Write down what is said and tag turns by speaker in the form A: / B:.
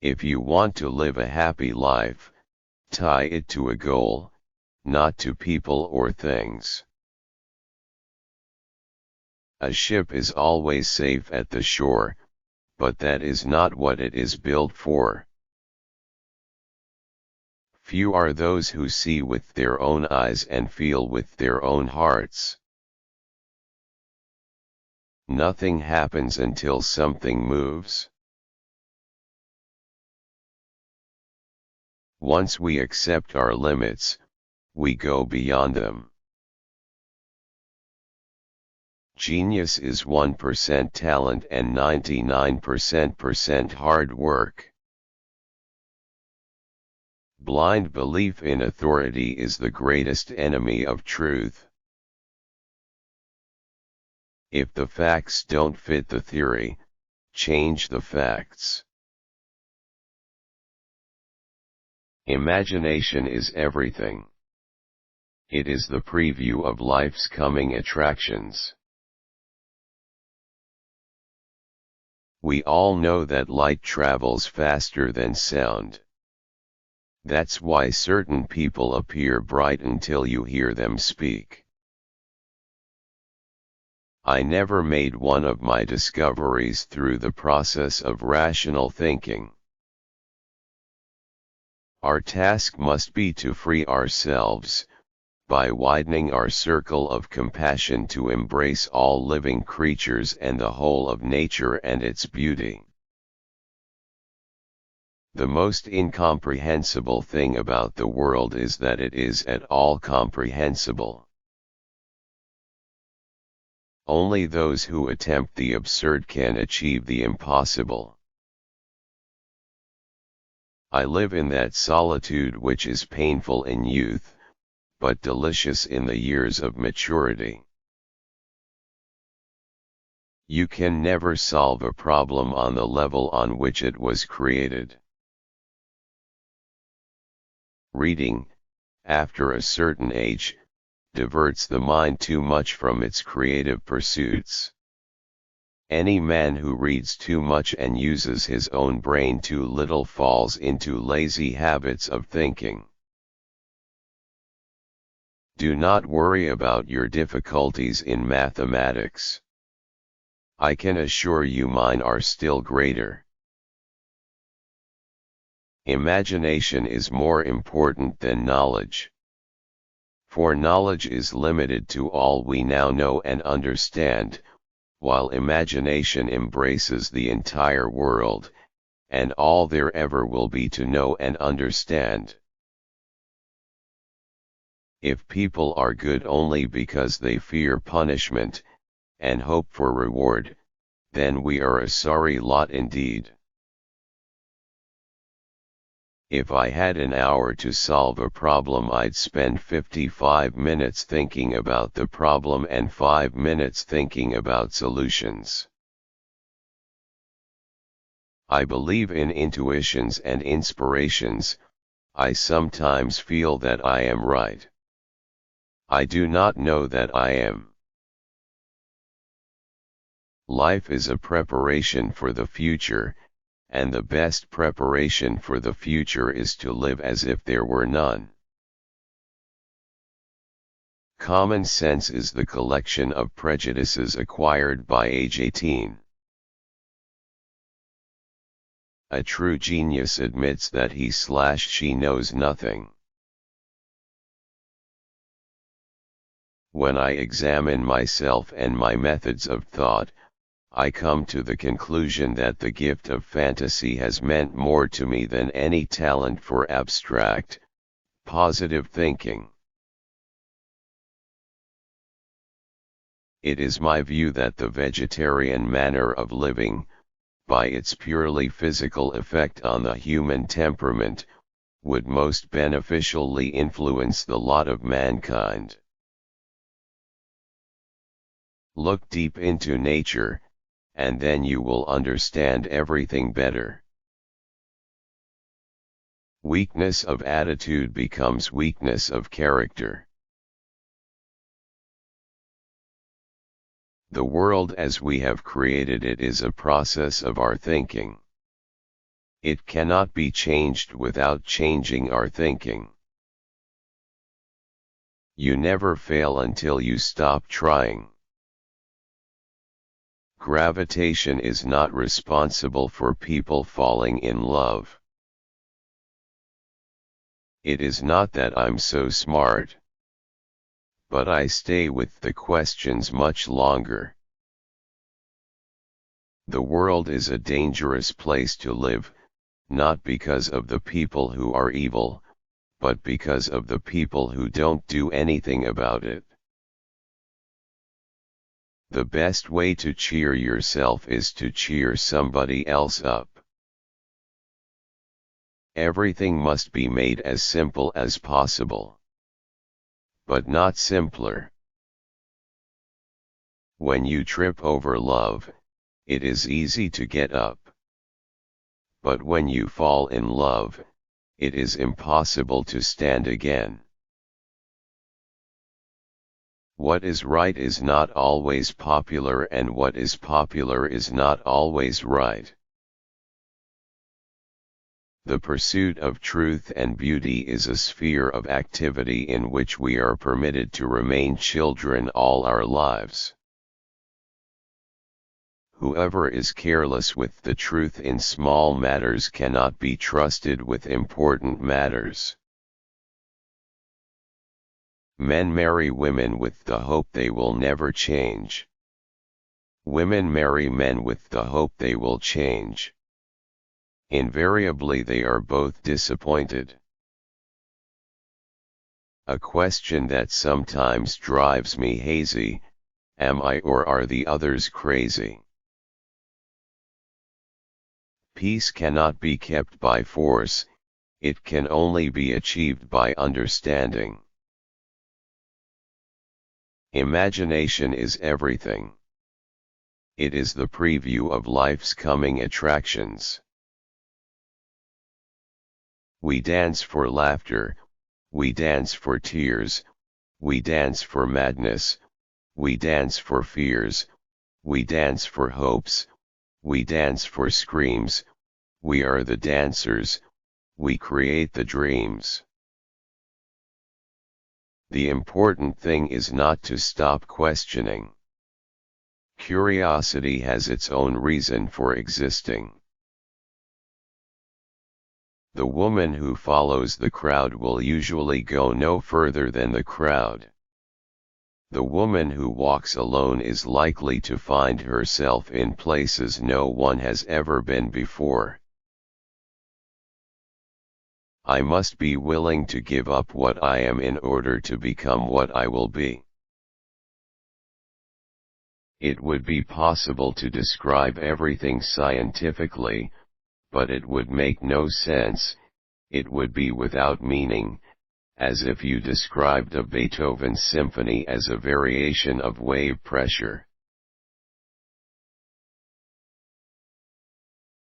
A: If you want to live a happy life, tie it to a goal, not to people or things. A ship is always safe at the shore, but that is not what it is built for. Few are those who see with their own eyes and feel with their own hearts. Nothing happens until something moves. Once we accept our limits, we go beyond them. Genius is 1% talent and 99% hard work. Blind belief in authority is the greatest enemy of truth. If the facts don't fit the theory, change the facts. Imagination is everything. It is the preview of life's coming attractions. We all know that light travels faster than sound. That's why certain people appear bright until you hear them speak. I never made one of my discoveries through the process of rational thinking. Our task must be to free ourselves, by widening our circle of compassion to embrace all living creatures and the whole of nature and its beauty. The most incomprehensible thing about the world is that it is at all comprehensible. Only those who attempt the absurd can achieve the impossible. I live in that solitude which is painful in youth, but delicious in the years of maturity. You can never solve a problem on the level on which it was created. Reading, after a certain age, diverts the mind too much from its creative pursuits. Any man who reads too much and uses his own brain too little falls into lazy habits of thinking. Do not worry about your difficulties in mathematics. I can assure you mine are still greater. Imagination is more important than knowledge. For knowledge is limited to all we now know and understand, while imagination embraces the entire world, and all there ever will be to know and understand. If people are good only because they fear punishment, and hope for reward, then we are a sorry lot indeed. If I had an hour to solve a problem, I'd spend 55 minutes thinking about the problem and 5 minutes thinking about solutions. I believe in intuitions and inspirations. I sometimes feel that I am right. I do not know that I am. Life is a preparation for the future, and the best preparation for the future is to live as if there were none. Common sense is the collection of prejudices acquired by age 18. A true genius admits that he/she knows nothing. When I examine myself and my methods of thought, I come to the conclusion that the gift of fantasy has meant more to me than any talent for abstract, positive thinking. It is my view that the vegetarian manner of living, by its purely physical effect on the human temperament, would most beneficially influence the lot of mankind. Look deep into nature, and then you will understand everything better. Weakness of attitude becomes weakness of character. The world as we have created it is a process of our thinking. It cannot be changed without changing our thinking. You never fail until you stop trying. Gravitation is not responsible for people falling in love. It is not that I'm so smart, but I stay with the questions much longer. The world is a dangerous place to live, not because of the people who are evil, but because of the people who don't do anything about it. The best way to cheer yourself is to cheer somebody else up. Everything must be made as simple as possible, but not simpler. When you trip over love, it is easy to get up. But when you fall in love, it is impossible to stand again. What is right is not always popular, and what is popular is not always right. The pursuit of truth and beauty is a sphere of activity in which we are permitted to remain children all our lives. Whoever is careless with the truth in small matters cannot be trusted with important matters. Men marry women with the hope they will never change. Women marry men with the hope they will change. Invariably they are both disappointed. A question that sometimes drives me hazy: am I or are the others crazy? Peace cannot be kept by force, it can only be achieved by understanding. Imagination is everything. It is the preview of life's coming attractions. We dance for laughter, we dance for tears, we dance for madness, we dance for fears, we dance for hopes, we dance for screams, we are the dancers, we create the dreams. The important thing is not to stop questioning. Curiosity has its own reason for existing. The woman who follows the crowd will usually go no further than the crowd. The woman who walks alone is likely to find herself in places no one has ever been before. I must be willing to give up what I am in order to become what I will be. It would be possible to describe everything scientifically, but it would make no sense, it would be without meaning, as if you described a Beethoven symphony as a variation of wave pressure.